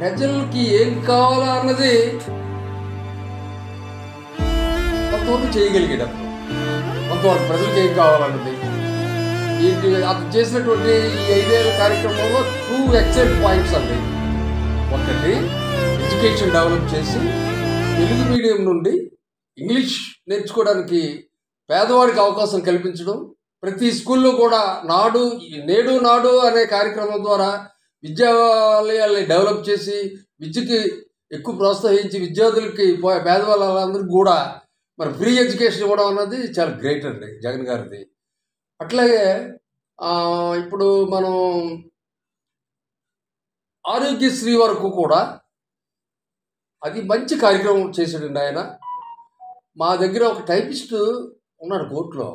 ప్రజలకి ఏం కావాలా అన్నది కొంతవరకు చేయగలిగేటప్పుడు, కొంతవరకు ప్రజలకు ఏం కావాలన్నది అతను చేసినటువంటి ఈ 5 ఏళ్ళ కార్యక్రమంలో 2 ఎక్సలెంట్ పాయింట్స్ అండి. ఒకటి, ఎడ్యుకేషన్ డెవలప్ చేసి తెలుగు మీడియం నుండి ఇంగ్లీష్ నేర్చుకోవడానికి పేదవాడికి అవకాశం కల్పించడం. ప్రతి స్కూల్లో కూడా నేడు నాడు అనే కార్యక్రమం ద్వారా విద్యాలయాల్ని డెవలప్ చేసి విద్యకి ఎక్కువ ప్రోత్సహించి విద్యార్థులకి పేదవాళ్ళందరికీ కూడా మరి ఫ్రీ ఎడ్యుకేషన్ ఇవ్వడం అన్నది చాలా గ్రేట్ అండి జగన్ గారిది. అట్లాగే ఇప్పుడు మనం ఆరోగ్యశ్రీ వరకు కూడా అది మంచి కార్యక్రమం చేశాడండి ఆయన. మా దగ్గర ఒక టైపిస్ట్ ఉన్నాడు కోర్టులో,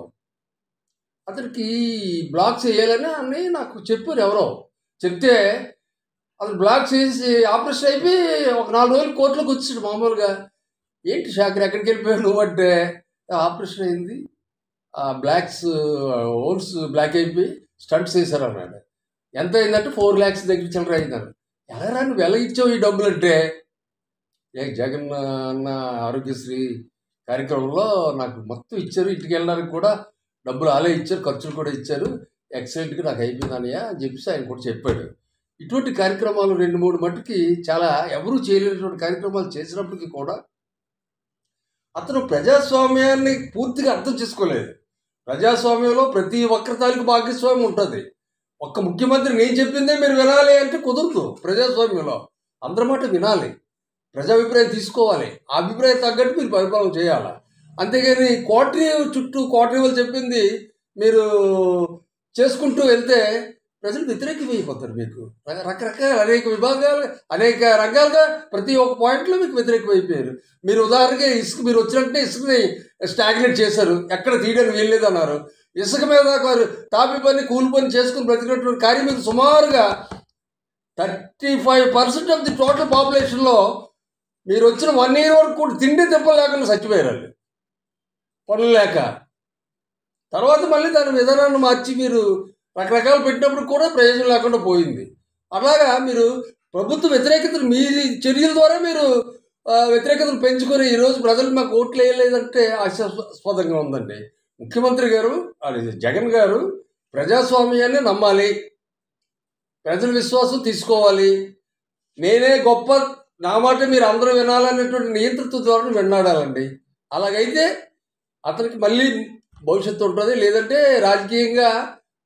అతనికి బ్లాక్స్ వేయాలని నాకు చెప్పారు. ఎవరో చెప్తే అతను బ్లాక్స్ వేసి ఆపరేషన్ అయిపోయి ఒక 4 రోజులు కోర్టులోకి వచ్చాడు. మామూలుగా ఏంటి షాకర్ ఎక్కడికి వెళ్ళిపోయావు నువ్వు అంటే, ఆపరేషన్ అయింది, హోల్స్ బ్లాక్ అయిపోయి స్టంట్స్ వేశారు అన్నాడు. ఎంత అయిందంటే 4 lakhs దగ్గర చిల్లర అయిందన్నాడు. ఎలా నువ్వు ఎలా ఇచ్చావు ఈ డబ్బులు అంటే, జగన్ అన్న ఆరోగ్యశ్రీ కార్యక్రమంలో నాకు మొత్తం ఇచ్చారు, ఇంటికి వెళ్ళడానికి కూడా డబ్బులు అలా ఇచ్చారు, ఖర్చులు కూడా ఇచ్చారు, ఎక్సలెంట్గా నాకు అయిపోయిందన్నయ్య అని చెప్పేసి ఆయన కూడా చెప్పాడు. ఇటువంటి కార్యక్రమాలు 2-3 మట్టుకి చాలా ఎవరూ చేయలేనటువంటి కార్యక్రమాలు చేసినప్పటికీ కూడా అతను ప్రజాస్వామ్యాన్ని పూర్తిగా అర్థం చేసుకోలేదు. ప్రజాస్వామ్యంలో ప్రతి ఒక్కరి తాలూకు భాగస్వామ్యం ఉంటుంది. ఒక్క ముఖ్యమంత్రి నేను చెప్పిందే మీరు వినాలి అంటే కుదరదు. ప్రజాస్వామ్యంలో అందరి మాట వినాలి, ప్రజాభిప్రాయం తీసుకోవాలి, ఆ అభిప్రాయం తగ్గట్టు మీరు పరిపాలన చేయాలి. అంతేగాని కోటరీవులు చెప్పింది మీరు చేసుకుంటూ వెళ్తే ప్రజలు వ్యతిరేకమైపోతారు. మీకు రకరకాల అనేక విభాగాలు అనేక రంగాలుగా ప్రతి ఒక్క పాయింట్లో మీకు వ్యతిరేకమైపోయారు. మీరు ఉదాహరణకి ఇసుక, మీరు వచ్చినట్టే ఇసుకని స్టాగ్నేట్ చేశారు, ఎక్కడ తీయడానికి వీల్లేదు అన్నారు. ఇసుక మీద తాపి పని కూలి పని చేసుకుని బ్రతికినటువంటి కార్మికులు సుమారుగా 35% ఆఫ్ ది టోటల్ పాపులేషన్లో మీరు వచ్చిన 1 year వరకు కూడా తిండి దెబ్బలు లేకుండా చచ్చిపోయారు వాళ్ళు, పనులు లేక. తర్వాత మళ్ళీ దాని విధానాన్ని మార్చి మీరు రకరకాలు పెట్టినప్పుడు కూడా ప్రయోజనం లేకుండా పోయింది. అలాగా మీరు ప్రభుత్వ వ్యతిరేకతను మీ చర్యల ద్వారా మీరు వ్యతిరేకతను పెంచుకొని ఈరోజు ప్రజలు మాకు ఓట్లు వేయలేదంటే ఆశాస్పదంగా ఉందండి. ముఖ్యమంత్రి గారు జగన్ గారు ప్రజాస్వామ్యాన్ని నమ్మాలి, ప్రజల విశ్వాసం తీసుకోవాలి, నేనే గొప్ప, నా మాట మీరు అందరూ వినాలనేటువంటి నియంత్రిత ద్వారా విన్నాడాలండి. అలాగైతే అతనికి మళ్ళీ భవిష్యత్తు ఉంటుంది. లేదంటే రాజకీయంగా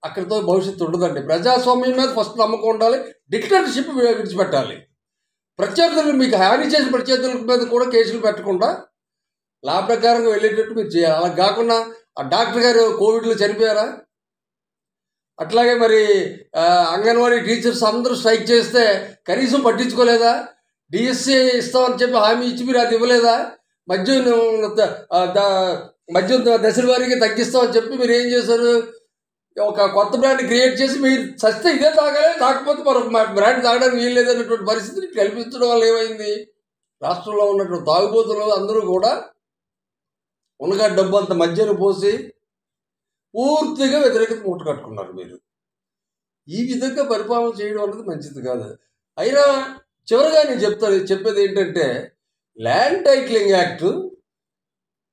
అక్కడితో భవిష్యత్తు ఉండదండి. ప్రజాస్వామ్యం మీద ఫస్ట్ నమ్మకం ఉండాలి, డిక్టేటర్షిప్ విడిచిపెట్టాలి. ప్రత్యర్థులు మీకు హాని చేసిన ప్రత్యర్థుల మీద కూడా కేసులు పెట్టకుండా లా ప్రకారంగా వెళ్ళేటట్టు మీరు చేయాలి. అలా కాకుండా ఆ డాక్టర్ గారు కోవిడ్లో చనిపోయారా, అట్లాగే మరి అంగన్వాడీ టీచర్స్ అందరూ స్ట్రైక్ చేస్తే కనీసం పట్టించుకోలేదా? డిఎస్సి ఇస్తామని చెప్పి హామీ ఇచ్చి మీరు అది ఇవ్వలేదా? మద్యం దశల వారీగా తగ్గిస్తామని చెప్పి మీరు ఏం చేశారు? ఒక కొత్త బ్రాండ్ క్రియేట్ చేసి మీరు చస్తే ఇదే తాగాలి, కాకపోతే మరొక బ్రాండ్ తాగడానికి వీల్లేదన్నటువంటి పరిస్థితిని కల్పించడం వల్ల ఏమైంది? రాష్ట్రంలో ఉన్నటువంటి తాగుబోతులు అందరూ కూడా ఉన్నగా డబ్బు అంత మద్యాన్ని పోసి పూర్తిగా వ్యతిరేకత మూట కట్టుకున్నారు. మీరు ఈ విధంగా పరిపాలన చేయడం అనేది మంచిది కాదు. అయినా చివరిగా నేను చెప్పేది ఏంటంటే, ల్యాండ్ టైటిలింగ్ యాక్ట్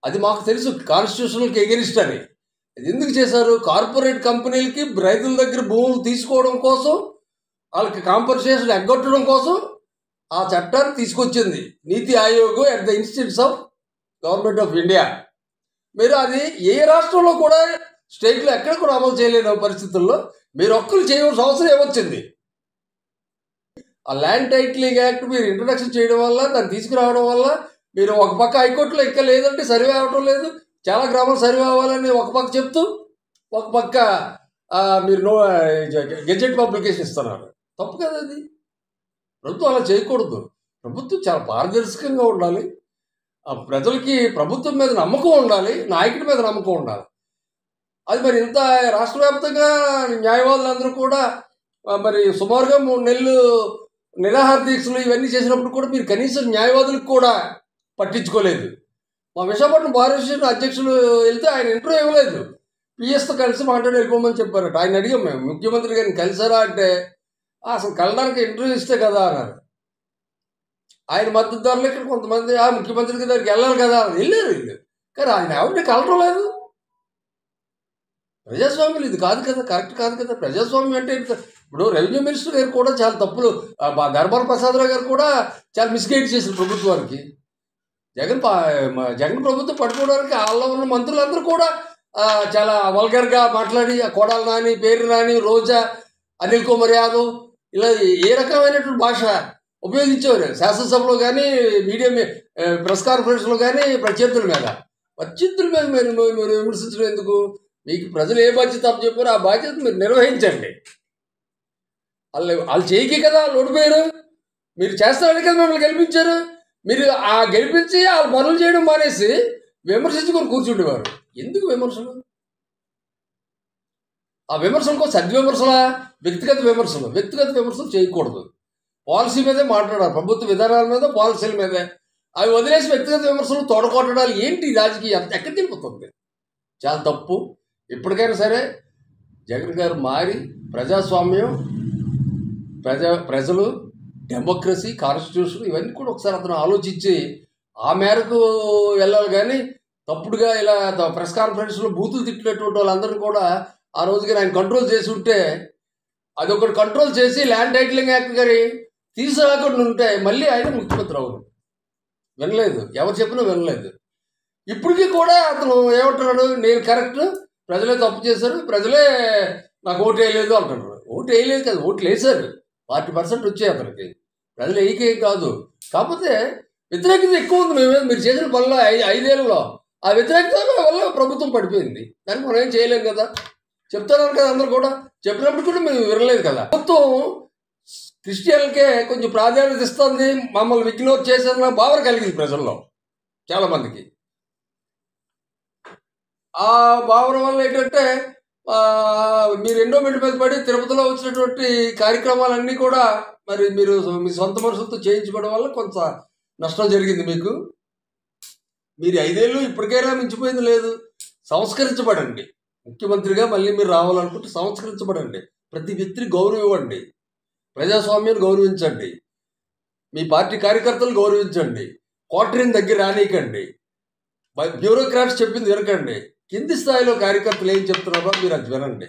అది మాకు తెలుసు కాన్స్టిట్యూషన్కి ఎగెనిస్ట్ అని. అది ఎందుకు చేశారు? కార్పొరేట్ కంపెనీలకి రైతుల దగ్గర భూములు తీసుకోవడం కోసం, వాళ్ళకి కాంపన్సేషన్ ఎగ్గొట్టడం కోసం ఆ చట్టాన్ని తీసుకొచ్చింది నీతి Aayog at the institutes of government of India. మీరు అది ఏ రాష్ట్రంలో కూడా స్టేట్లో ఎక్కడ కూడా అమలు చేయలేని పరిస్థితుల్లో మీరు ఒక్కరు చేయవలసిన అవసరం ఏమొచ్చింది? ఆ ల్యాండ్ టైటిలింగ్ యాక్ట్ మీరు ఇంట్రడక్షన్ చేయడం వల్ల, దాన్ని తీసుకురావడం వల్ల మీరు ఒక పక్క హైకోర్టులో ఇంకా లేదంటే సర్వే అవ్వడం లేదు, చాలా గ్రామాలు సర్వే అవ్వాలని ఒక పక్క చెప్తూ ఒక పక్క మీరు గెజెట్ పబ్లికేషన్ ఇస్తున్నారు. తప్పు కదా అది. ప్రభుత్వం అలా చేయకూడదు. ప్రభుత్వం చాలా పారదర్శకంగా ఉండాలి, ప్రజలకి ప్రభుత్వం మీద నమ్మకం ఉండాలి, నాయకుడి మీద నమ్మకం ఉండాలి. అది మరి ఇంత రాష్ట్ర వ్యాప్తంగా న్యాయవాదులందరూ కూడా మరి సుమారుగా 3 నెలలు నిరాహార దీక్షలు ఇవన్నీ చేసినప్పుడు కూడా మీరు కనీసం న్యాయవాదులకు కూడా పట్టించుకోలేదు. మా విశాఖపట్నం బార్ అసోసియేషన్ అధ్యక్షులు వెళ్తే ఆయన ఇంటర్వ్యూ ఇవ్వలేదు, పిఎస్తో కలిసి మాట్లాడి వెళ్ళిపోమని చెప్పారట. ఆయన అడిగాం మేము, ముఖ్యమంత్రి గారిని కలిసారా అంటే అసలు కలడానికి ఇంటర్వ్యూ ఇస్తే కదా అన్నారు. ఆయన మద్దతుదారులు ఇక్కడ కొంతమంది ఆ ముఖ్యమంత్రి దగ్గరికి వెళ్ళాలి కదా వెళ్ళారు వీళ్ళు, కానీ ఆయన ఎవరిని కలవడం లేదు. ప్రజాస్వామ్యం ఇది కాదు కదా, కరెక్ట్ కాదు కదా. ప్రజాస్వామ్యం అంటే ఇప్పుడు రెవెన్యూ మినిస్టర్ గారు కూడా చాలా తప్పులు, ధర్మాన ప్రసాదరావు గారు కూడా చాలా మిస్గైడ్ చేశారు ప్రభుత్వానికి. జగన్ ప్రభుత్వం పట్టుకోవడానికి వాళ్ళలో ఉన్న మంత్రులందరూ కూడా చాలా వల్గర్గా మాట్లాడి, కొడాలి నాని, పేరు నాని, రోజా, అనిల్ కుమార్ యాదవ్ ఇలా ఏ రకమైనటువంటి భాష ఉపయోగించేవారు శాసనసభలో కానీ, మీడియా ప్రెస్ కాన్ఫరెన్స్లో కానీ. ప్రత్యర్థుల మీద మీరు విమర్శించడం ఎందుకు? మీకు ప్రజలు ఏ బాధ్యత చెప్పారో ఆ బాధ్యత మీరు నిర్వహించండి. వాళ్ళు చేయకే కదా వాళ్ళు ఓడిపోయారు. మీరు చేస్తారని కదా మిమ్మల్ని గెలిపించారు. మీరు ఆ గెలిపించి వాళ్ళు పనులు చేయడం మానేసి విమర్శించుకొని కూర్చుండేవారు. ఎందుకు విమర్శలు? ఆ విమర్శలకు సద్విమర్శలా? వ్యక్తిగత విమర్శలు చేయకూడదు. పాలసీ మీదే మాట్లాడాలి, ప్రభుత్వ విధానాల మీద, పాలసీల మీదే. అవి వదిలేసి వ్యక్తిగత విమర్శలు తోడకొట్టడాలు ఏంటి? రాజకీయం ఎక్కడికి వెళ్ళిపోతుంది? చాలా తప్పు. ఇప్పటికైనా సరే జగన్ గారు మారి ప్రజాస్వామ్యం, ప్రజలు, డెమోక్రసీ, కాన్స్టిట్యూషన్ ఇవన్నీ కూడా ఒకసారి అతను ఆలోచించి ఆ మేరకు వెళ్ళాలి. కానీ తప్పుడుగా ఇలా ప్రెస్ కాన్ఫరెన్స్లో బూతులు తిట్టినటువంటి వాళ్ళందరినీ కూడా ఆ రోజుగా ఆయన కంట్రోల్ చేసి ఉంటే, అదొకటి కంట్రోల్ చేసి ల్యాండ్ టైటిలింగ్ యాక్ట్ గారి తీసుకురాకుండా ఉంటే మళ్ళీ ఆయన ముఖ్యమంత్రి అవును. వినలేదు, ఎవరు చెప్పినా వినలేదు. ఇప్పటికీ కూడా అతను ఏమంటున్నాడు, నేను కరెక్ట్, ప్రజలే తప్పు చేశారు, ప్రజలే నాకు ఓటు వేయలేదు అంటున్నారు. ఓటు వేయలేదు కదా, ఓట్లు వేశారు. 40% వచ్చాయి అతనికి. ప్రజలు వేయకేం కాదు. కాకపోతే వ్యతిరేకత ఎక్కువ ఉంది మీరు చేసిన పనులు 5 ఏళ్ళలో. ఆ వ్యతిరేకత వల్ల ప్రభుత్వం పడిపోయింది. దానికి మనం ఏం చేయలేం కదా. చెప్తున్నారు కదా అందరూ కూడా. చెప్పినప్పుడు కూడా మేము వినలేదు కదా. ప్రభుత్వం క్రిస్టియన్లకే కొంచెం ప్రాధాన్యత ఇస్తుంది, మమ్మల్ని ఇగ్నోర్ చేసేందుకు భావన కలిగింది ప్రజల్లో చాలామందికి. ఆ భావన వల్ల ఏంటంటే మీరు ఎండోమెంట్ మీద పడి తిరుపతిలో వచ్చినటువంటి కార్యక్రమాలన్నీ కూడా మరి మీరు మీ సొంత మనుషులతో చేయించుకోవడం వల్ల కొంత నష్టం జరిగింది మీకు. మీరు 5 ఏళ్ళు ఇప్పటికైనా మించిపోయింది లేదు. సంస్కరించబడండి. ముఖ్యమంత్రిగా మళ్ళీ మీరు రావాలనుకుంటే సంస్కరించబడండి. ప్రతి వ్యక్తిని గౌరవం ఇవ్వండి. ప్రజాస్వామ్యాన్ని గౌరవించండి. మీ పార్టీ కార్యకర్తలు గౌరవించండి. క్వార్టరీని దగ్గర రానీయకండి. బ్యూరోక్రాట్స్ చెప్పింది వినకండి. కింది స్థాయిలో కార్యకర్తలు ఏం చెప్తున్నారో మీరు అది వినండి.